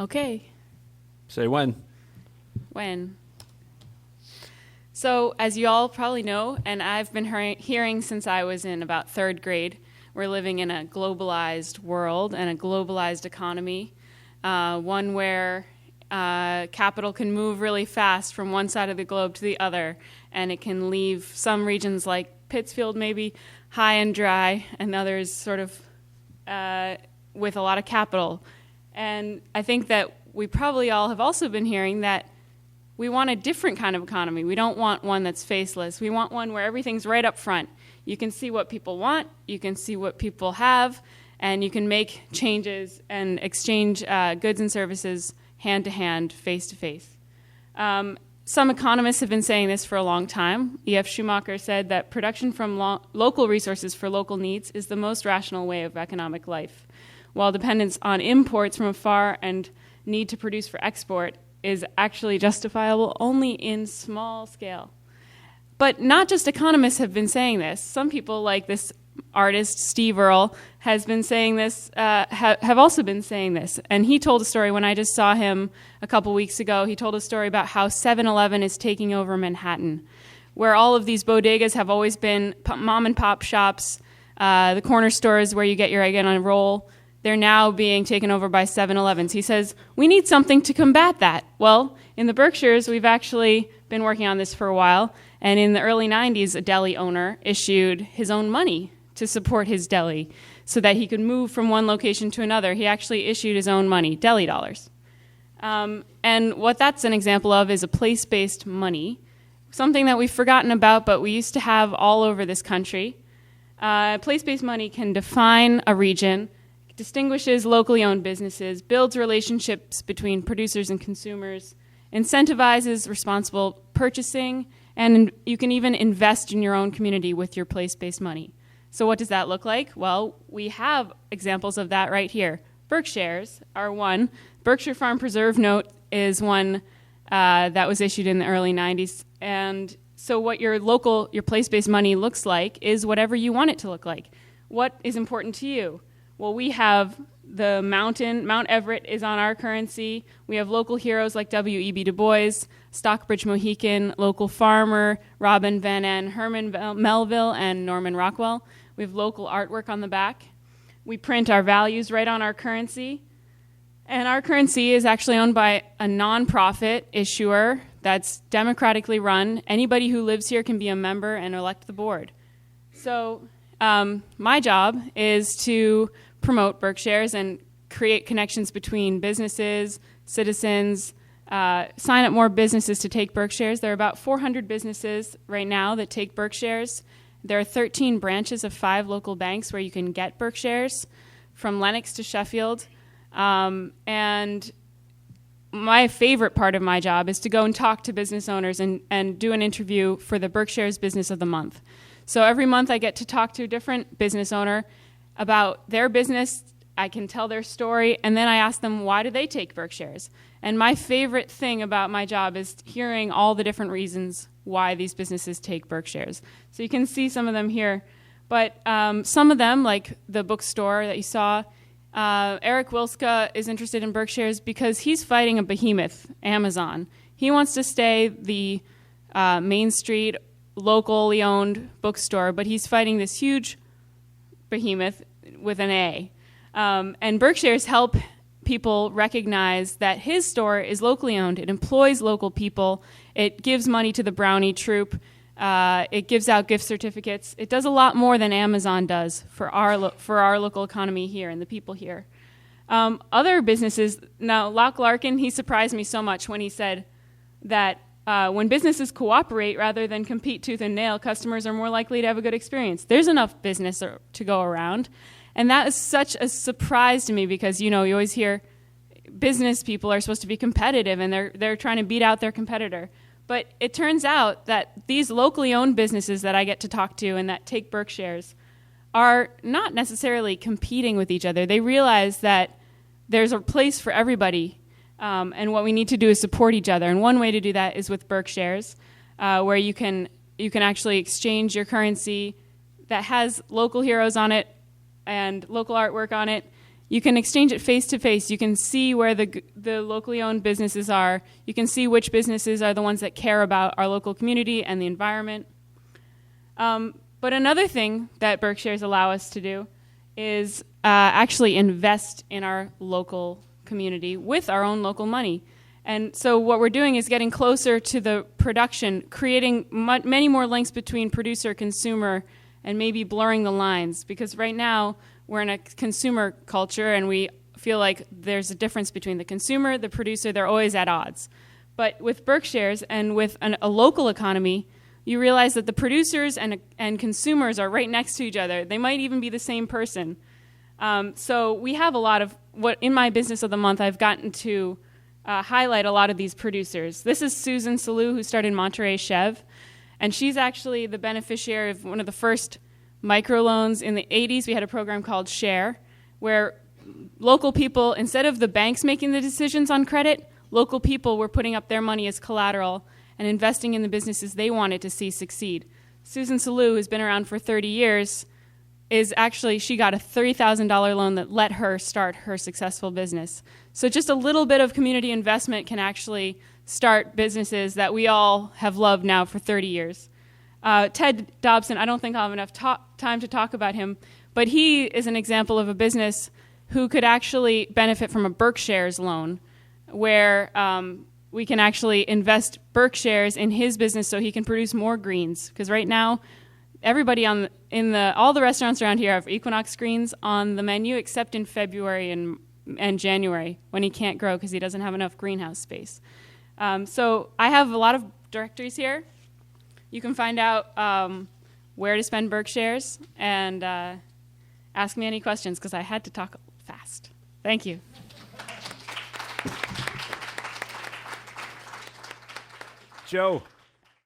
Okay. Say when. When? So, as you all probably know, and I've been hearing since I was in about third grade, we're living in a globalized world and a globalized economy, one where capital can move really fast from one side of the globe to the other, and it can leave some regions like Pittsfield maybe high and dry, and others sort of with a lot of capital. And I think that we probably all have also been hearing that we want a different kind of economy. We don't want one that's faceless. We want one where everything's right up front. You can see what people want, you can see what people have, and you can make changes and exchange goods and services hand to hand, face to face. Some economists have been saying this for a long time. E.F. Schumacher said that production from local resources for local needs is the most rational way of economic life, while dependence on imports from afar and need to produce for export is actually justifiable only in small scale. But not just economists have been saying this. Some people, like this artist, Steve Earle, has been saying this, have also been saying this. And he told a story when I just saw him a couple weeks ago. He told a story about how 7-Eleven is taking over Manhattan, where all of these bodegas have always been mom and pop shops, the corner stores where you get your egg on a roll. They're now being taken over by 7-Elevens. He says, we need something to combat that. Well, in the Berkshires, we've actually been working on this for a while. And in the early 90s, a deli owner issued his own money to support his deli so that he could move from one location to another. He actually issued his own money, deli dollars. And what that's an example of is a place-based money, something that we've forgotten about, but we used to have all over this country. Place-based money can define a region, distinguishes locally owned businesses, builds relationships between producers and consumers, incentivizes responsible purchasing, and you can even invest in your own community with your place-based money. So what does that look like? Well, we have examples of that right here. BerkShares are one. Berkshire Farm Preserve Note is one that was issued in the early 90s. And so what your place-based money looks like is whatever you want it to look like. What is important to you? Well, we have the mountain. Mount Everett is on our currency. We have local heroes like W.E.B. Du Bois, Stockbridge Mohican, local farmer, Robin Van N, Herman Melville, and Norman Rockwell. We have local artwork on the back. We print our values right on our currency. And our currency is actually owned by a nonprofit issuer that's democratically run. Anybody who lives here can be a member and elect the board. So my job is to promote BerkShares and create connections between businesses, citizens, sign up more businesses to take BerkShares. There are about 400 businesses right now that take BerkShares. There are 13 branches of 5 local banks where you can get BerkShares, from Lenox to Sheffield. And my favorite part of my job is to go and talk to business owners and do an interview for the BerkShares Business of the Month. So every month I get to talk to a different business owner about their business. I can tell their story, and then I ask them, why do they take BerkShares? And my favorite thing about my job is hearing all the different reasons why these businesses take BerkShares. So you can see some of them here. But some of them, like the bookstore that you saw, Eric Wilska is interested in BerkShares because he's fighting a behemoth, Amazon. He wants to stay the Main Street, locally owned bookstore, but he's fighting this huge behemoth with an A. And BerkShares help people recognize that his store is locally owned. It employs local people. It gives money to the Brownie Troop. It gives out gift certificates. It does a lot more than Amazon does for our local economy here and the people here. Other businesses, now Locke Larkin, he surprised me so much when he said that when businesses cooperate rather than compete tooth and nail, customers are more likely to have a good experience. There's enough business to go around. And that is such a surprise to me because, you always hear business people are supposed to be competitive and they're trying to beat out their competitor. But it turns out that these locally owned businesses that I get to talk to and that take BerkShares are not necessarily competing with each other. They realize that there's a place for everybody, and what we need to do is support each other. And one way to do that is with BerkShares, where you can actually exchange your currency that has local heroes on it and local artwork on it. You can exchange it face to face. You can see where the locally owned businesses are. You can see which businesses are the ones that care about our local community and the environment. But another thing that BerkShares allow us to do is actually invest in our local community with our own local money. And so what we're doing is getting closer to the production, creating many more links between producer, consumer, and maybe blurring the lines. Because right now, we're in a consumer culture, and we feel like there's a difference between the consumer, the producer. They're always at odds. But with BerkShares and with a local economy, you realize that the producers and consumers are right next to each other. They might even be the same person. So we have a lot of what in my business of the month I've gotten to highlight a lot of these producers. This is Susan Salou, who started Monterey Chev, and she's actually the beneficiary of one of the first microloans in the 80s. We had a program called Share, where local people, instead of the banks making the decisions on credit, local people were putting up their money as collateral and investing in the businesses they wanted to see succeed. Susan Salou, who's been around for 30 years, she got a $30,000 loan that let her start her successful business. So just a little bit of community investment can actually start businesses that we all have loved now for 30 years. Ted Dobson, I don't think I'll have enough time to talk about him, but he is an example of a business who could actually benefit from a BerkShares loan, where we can actually invest BerkShares in his business so he can produce more greens. Because right now, everybody all the restaurants around here have Equinox greens on the menu, except in February and January, when he can't grow because he doesn't have enough greenhouse space. So I have a lot of directories here. You can find out where to spend BerkShares and ask me any questions, because I had to talk fast. Thank you. Joe.